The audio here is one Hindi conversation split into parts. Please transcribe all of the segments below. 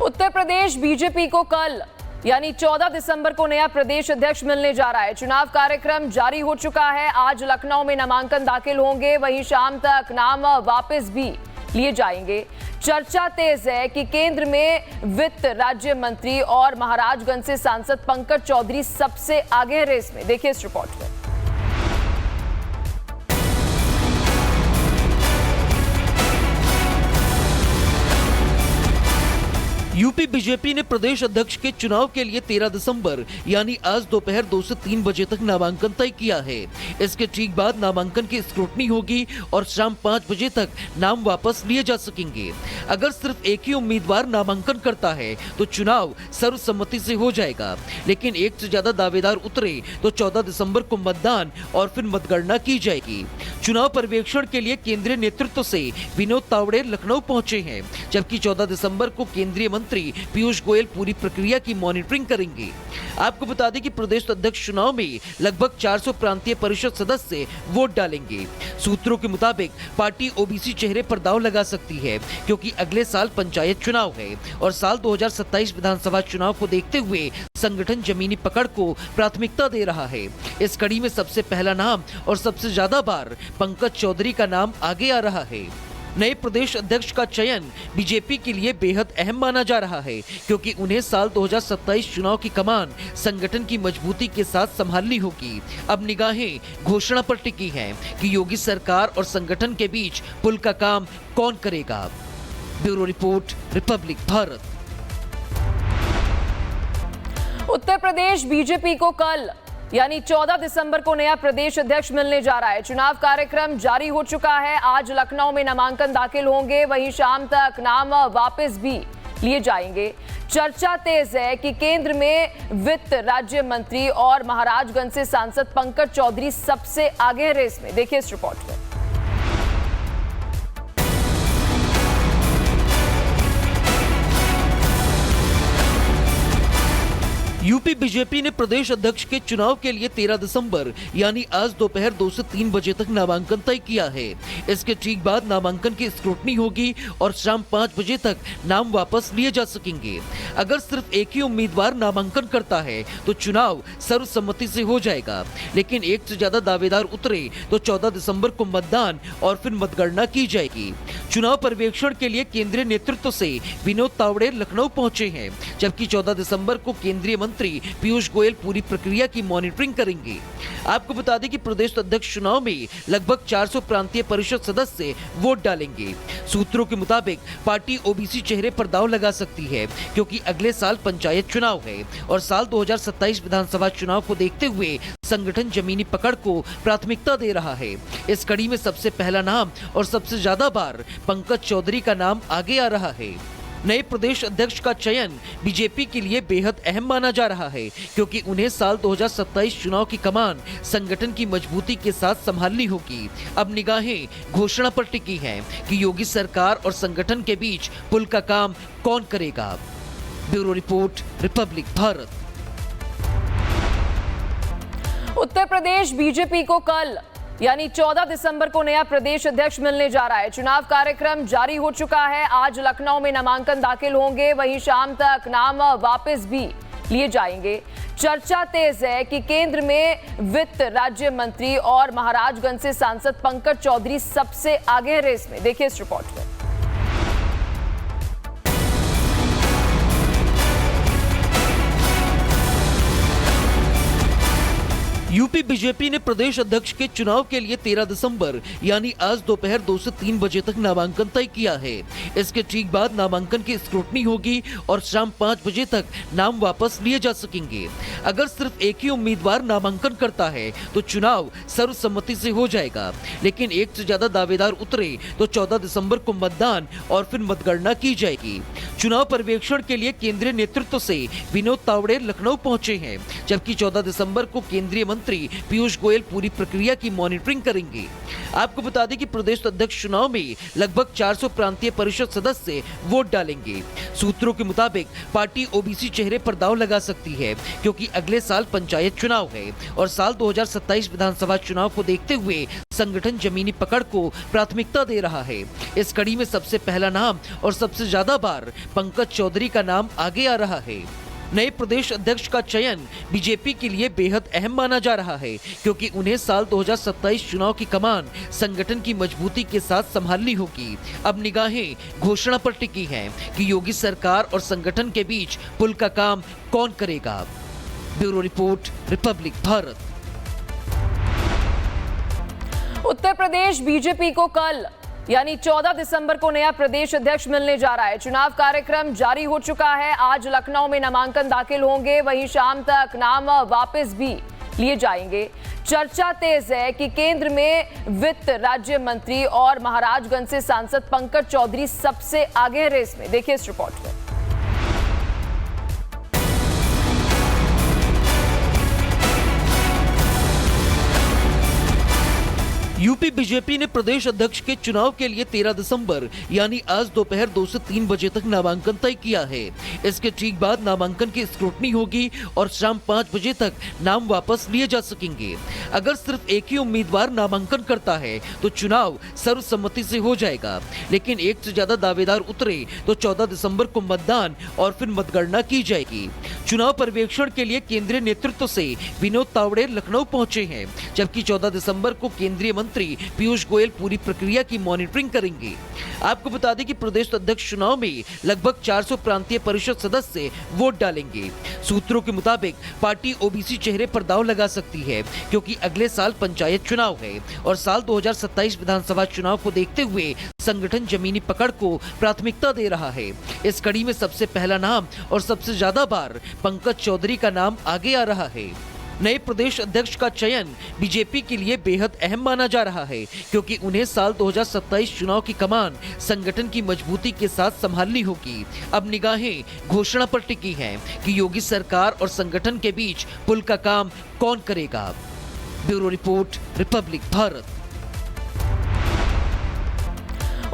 उत्तर प्रदेश बीजेपी को कल यानी 14 दिसंबर को नया प्रदेश अध्यक्ष मिलने जा रहा है। चुनाव कार्यक्रम जारी हो चुका है। आज लखनऊ में नामांकन दाखिल होंगे, वहीं शाम तक नाम वापस भी लिए जाएंगे। चर्चा तेज है कि केंद्र में वित्त राज्य मंत्री और महाराजगंज से सांसद पंकज चौधरी सबसे आगे है रेस में। देखिए इस रिपोर्ट में। यूपी बीजेपी ने प्रदेश अध्यक्ष के चुनाव के लिए 13 दिसंबर यानी आज दोपहर 2 से 3 बजे तक नामांकन तय किया है। इसके ठीक बाद नामांकन की स्क्रूटनी होगी और शाम 5 बजे तक नाम वापस लिए जा सकेंगे। अगर सिर्फ एक ही उम्मीदवार नामांकन करता है तो चुनाव सर्वसम्मति से हो जाएगा, लेकिन एक से ज्यादा दावेदार उतरे तो 14 दिसंबर को मतदान और फिर मतगणना की जाएगी। चुनाव पर्यवेक्षण के लिए केंद्रीय नेतृत्व से विनोद तावड़े लखनऊ पहुंचे हैं, जबकि 14 दिसंबर को केंद्रीय मंत्री पीयूष गोयल पूरी प्रक्रिया की मॉनिटरिंग करेंगे। आपको बता दें कि प्रदेश अध्यक्ष चुनाव में लगभग 400 प्रांतीय परिषद सदस्य वोट डालेंगे। सूत्रों के मुताबिक पार्टी ओबीसी चेहरे पर दांव लगा सकती है, क्योंकि अगले साल पंचायत चुनाव है और साल 2027 विधानसभा चुनाव को देखते हुए संगठन जमीनी पकड़ को प्राथमिकता दे रहा है। इस कड़ी में सबसे पहला नाम और सबसे ज्यादा बार पंकज चौधरी का नाम आगे आ रहा है। नए प्रदेश अध्यक्ष का चयन बीजेपी के लिए बेहद अहम माना जा रहा है, क्योंकि उन्हें साल 2027 चुनाव की कमान संगठन की मजबूती के साथ संभालनी होगी। अब निगाहें घोषणा पर टिकी हैं कि योगी सरकार और संगठन के बीच पुल का काम कौन करेगा। Bureau report, Republic Bharat. Uttar Pradesh BJP को कल यानी 14 दिसंबर को नया प्रदेश अध्यक्ष मिलने जा रहा है। चुनाव कार्यक्रम जारी हो चुका है। आज लखनऊ में नामांकन दाखिल होंगे, वहीं शाम तक नाम वापस भी लिए जाएंगे। चर्चा तेज है कि केंद्र में वित्त राज्य मंत्री और महाराजगंज से सांसद पंकज चौधरी सबसे आगे है रेस में। देखिए इस रिपोर्ट में। यूपी बीजेपी ने प्रदेश अध्यक्ष के चुनाव के लिए 13 दिसंबर यानी आज दोपहर 2 से 3 बजे तक नामांकन तय किया है। इसके ठीक बाद नामांकन की स्क्रूटनी होगी और शाम 5 बजे तक नाम वापस लिए जा सकेंगे। अगर सिर्फ एक ही उम्मीदवार नामांकन करता है तो चुनाव सर्वसम्मति से हो जाएगा, लेकिन एक से ज्यादा दावेदार उतरे तो 14 दिसंबर को मतदान और फिर मतगणना की जाएगी। चुनाव पर्यवेक्षण के लिए केंद्रीय नेतृत्व से विनोद तावड़े लखनऊ पहुंचे हैं, जबकि 14 दिसंबर को केंद्रीय मंत्री पीयूष गोयल पूरी प्रक्रिया की मॉनिटरिंग करेंगे। आपको बता दें कि प्रदेश अध्यक्ष चुनाव में लगभग 400 प्रांतीय परिषद सदस्य वोट डालेंगे। सूत्रों के मुताबिक पार्टी ओबीसी चेहरे पर दांव लगा सकती है, क्योंकि अगले साल पंचायत चुनाव है और साल 2027 विधानसभा चुनाव को देखते हुए संगठन जमीनी पकड़ को प्राथमिकता दे रहा है। इस कड़ी में सबसे पहला नाम और सबसे ज्यादा बार पंकज चौधरी का नाम आगे आ रहा है। नए प्रदेश अध्यक्ष का चयन बीजेपी के लिए बेहद अहम माना जा रहा है, क्योंकि उन्हें साल 2027 चुनाव की कमान संगठन की मजबूती के साथ संभालनी होगी। अब निगाहें घोषणा पर टिकी हैं कि योगी सरकार और संगठन के बीच पुल का काम कौन करेगा। Bureau report, Republic Bharat. Uttar Pradesh BJP को कल यानी 14 दिसंबर को नया प्रदेश अध्यक्ष मिलने जा रहा है। चुनाव कार्यक्रम जारी हो चुका है। आज लखनऊ में नामांकन दाखिल होंगे, वहीं शाम तक नाम वापस भी लिए जाएंगे। चर्चा तेज है कि केंद्र में वित्त राज्य मंत्री और महाराजगंज से सांसद पंकज चौधरी सबसे आगे है रेस में। देखिए इस रिपोर्ट में। यूपी बीजेपी ने प्रदेश अध्यक्ष के चुनाव के लिए 13 दिसंबर यानी आज दोपहर 2 से 3 बजे तक नामांकन तय किया है। इसके ठीक बाद नामांकन की स्क्रूटनी होगी और शाम 5 बजे तक नाम वापस लिए जा सकेंगे। अगर सिर्फ एक ही उम्मीदवार नामांकन करता है तो चुनाव सर्वसम्मति से हो जाएगा, लेकिन एक से ज्यादा दावेदार उतरे तो 14 दिसंबर को मतदान और फिर मतगणना की जाएगी। चुनाव पर्यवेक्षण के लिए केंद्रीय नेतृत्व से विनोद तावड़े लखनऊ पहुंचे हैं, जबकि 14 दिसंबर को केंद्रीय मंत्री पीयूष गोयल पूरी प्रक्रिया की मॉनिटरिंग करेंगे। आपको बता दें कि प्रदेश अध्यक्ष चुनाव में लगभग 400 प्रांतीय परिषद सदस्य वोट डालेंगे। सूत्रों के मुताबिक पार्टी ओबीसी चेहरे पर दांव लगा सकती है, क्योंकि अगले साल पंचायत चुनाव है और साल 2027 विधानसभा चुनाव को देखते हुए संगठन जमीनी पकड़ को प्राथमिकता दे रहा है। इस कड़ी में सबसे पहला नाम और सबसे ज्यादा बार पंकज चौधरी का नाम आगे आ रहा है। नए प्रदेश अध्यक्ष का चयन बीजेपी के लिए बेहद अहम माना जा रहा है, क्योंकि उन्हें साल 2027 चुनाव की कमान संगठन की मजबूती के साथ संभालनी होगी। अब निगाहें घोषणा पर टिकी हैं कि योगी सरकार और संगठन के बीच पुल का काम कौन करेगा। Bureau report, Republic Bharat. Uttar Pradesh BJP को कल यानी 14 दिसंबर को नया प्रदेश अध्यक्ष मिलने जा रहा है। चुनाव कार्यक्रम जारी हो चुका है। आज लखनऊ में नामांकन दाखिल होंगे, वहीं शाम तक नाम वापस भी लिए जाएंगे। चर्चा तेज है कि केंद्र में वित्त राज्य मंत्री और महाराजगंज से सांसद पंकज चौधरी सबसे आगे रेस में। देखिए इस रिपोर्ट में। यूपी बीजेपी ने प्रदेश अध्यक्ष के चुनाव के लिए 13 दिसंबर यानी आज दोपहर 2 से 3 बजे तक नामांकन तय किया है। इसके ठीक बाद नामांकन की स्क्रूटनी होगी और शाम 5 बजे तक नाम वापस लिए जा सकेंगे। अगर सिर्फ एक ही उम्मीदवार नामांकन करता है तो चुनाव सर्वसम्मति से हो जाएगा, लेकिन एक से ज्यादा दावेदार उतरे तो 14 दिसंबर को मतदान और फिर मतगणना की जाएगी। चुनाव पर्यवेक्षण के लिए केंद्रीय नेतृत्व से विनोद तावड़े लखनऊ पहुंचे हैं, जबकि 14 दिसंबर को केंद्रीय मंत्री पीयूष गोयल पूरी प्रक्रिया की मॉनिटरिंग करेंगे। आपको बता दें कि प्रदेश अध्यक्ष चुनाव में लगभग 400 प्रांतीय परिषद सदस्य वोट डालेंगे। सूत्रों के मुताबिक पार्टी ओबीसी चेहरे पर दांव लगा सकती है, क्योंकि अगले साल पंचायत चुनाव है और साल 2027 विधानसभा चुनाव को देखते हुए संगठन जमीनी पकड़ को प्राथमिकता दे रहा है। इस कड़ी में सबसे पहला नाम और सबसे ज्यादा बार पंकज चौधरी का नाम आगे आ रहा है। नए प्रदेश अध्यक्ष का चयन बीजेपी के लिए बेहद अहम माना जा रहा है, क्योंकि उन्हें साल 2027 चुनाव की कमान संगठन की मजबूती के साथ संभालनी होगी। अब निगाहें घोषणा पर टिकी हैं कि योगी सरकार और संगठन के बीच पुल का काम कौन करेगा। Bureau report, Republic Bharat.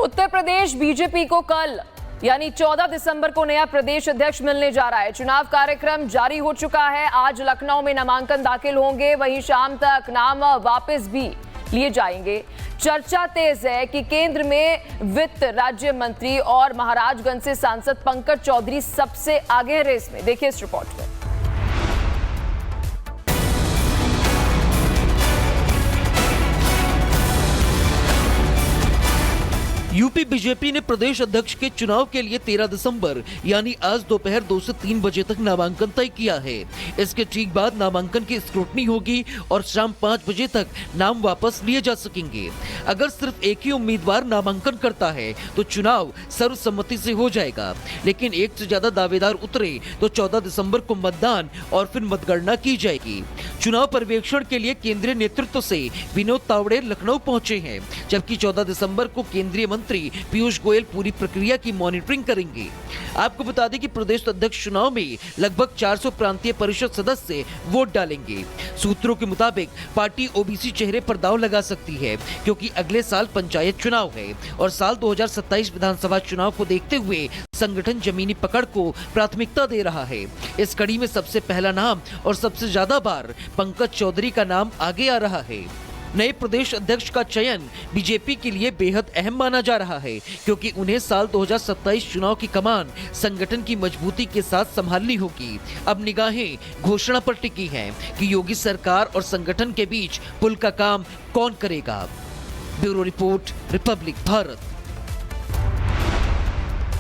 Uttar Pradesh BJP को कल यानी 14 दिसंबर को नया प्रदेश अध्यक्ष मिलने जा रहा है। चुनाव कार्यक्रम जारी हो चुका है। आज लखनऊ में नामांकन दाखिल होंगे, वहीं शाम तक नाम वापस भी लिए जाएंगे। चर्चा तेज है कि केंद्र में वित्त राज्य मंत्री और महाराजगंज से सांसद पंकज चौधरी सबसे आगे रेस में। देखिए इस रिपोर्ट में। यूपी बीजेपी ने प्रदेश अध्यक्ष के चुनाव के लिए 13 दिसंबर यानी आज दोपहर 2 से 3 बजे तक नामांकन तय किया है। इसके ठीक बाद नामांकन की स्क्रूटनी होगी और शाम 5 बजे तक नाम वापस लिए जा सकेंगे। अगर सिर्फ एक ही उम्मीदवार नामांकन करता है तो चुनाव सर्वसम्मति से हो जाएगा, लेकिन एक से ज्यादा दावेदार उतरे तो 14 दिसंबर को मतदान और फिर मतगणना की जाएगी। चुनाव पर्यवेक्षण के लिए केंद्रीय नेतृत्व से विनोद तावड़े लखनऊ पहुंचे हैं, जबकि 14 दिसंबर को केंद्रीय मंत्री पीयूष गोयल पूरी प्रक्रिया की मॉनिटरिंग करेंगे। आपको बता दें कि प्रदेश अध्यक्ष चुनाव में लगभग 400 प्रांतीय परिषद सदस्य वोट डालेंगे। सूत्रों के मुताबिक पार्टी ओबीसी चेहरे पर दांव लगा सकती है, क्योंकि अगले साल पंचायत चुनाव है और साल 2027 विधानसभा चुनाव को देखते हुए संगठन जमीनी पकड़ को प्राथमिकता दे रहा है। इस कड़ी में सबसे पहला नाम और सबसे ज्यादा बार पंकज चौधरी का नाम आगे आ रहा है। नए प्रदेश अध्यक्ष का चयन बीजेपी के लिए बेहद अहम माना जा रहा है, क्योंकि उन्हें साल 2027 चुनाव की कमान संगठन की मजबूती के साथ संभालनी होगी। अब निगाहें घोषणा पर टिकी हैं कि योगी सरकार और संगठन के बीच पुल का काम कौन करेगा। Bureau report, Republic Bharat.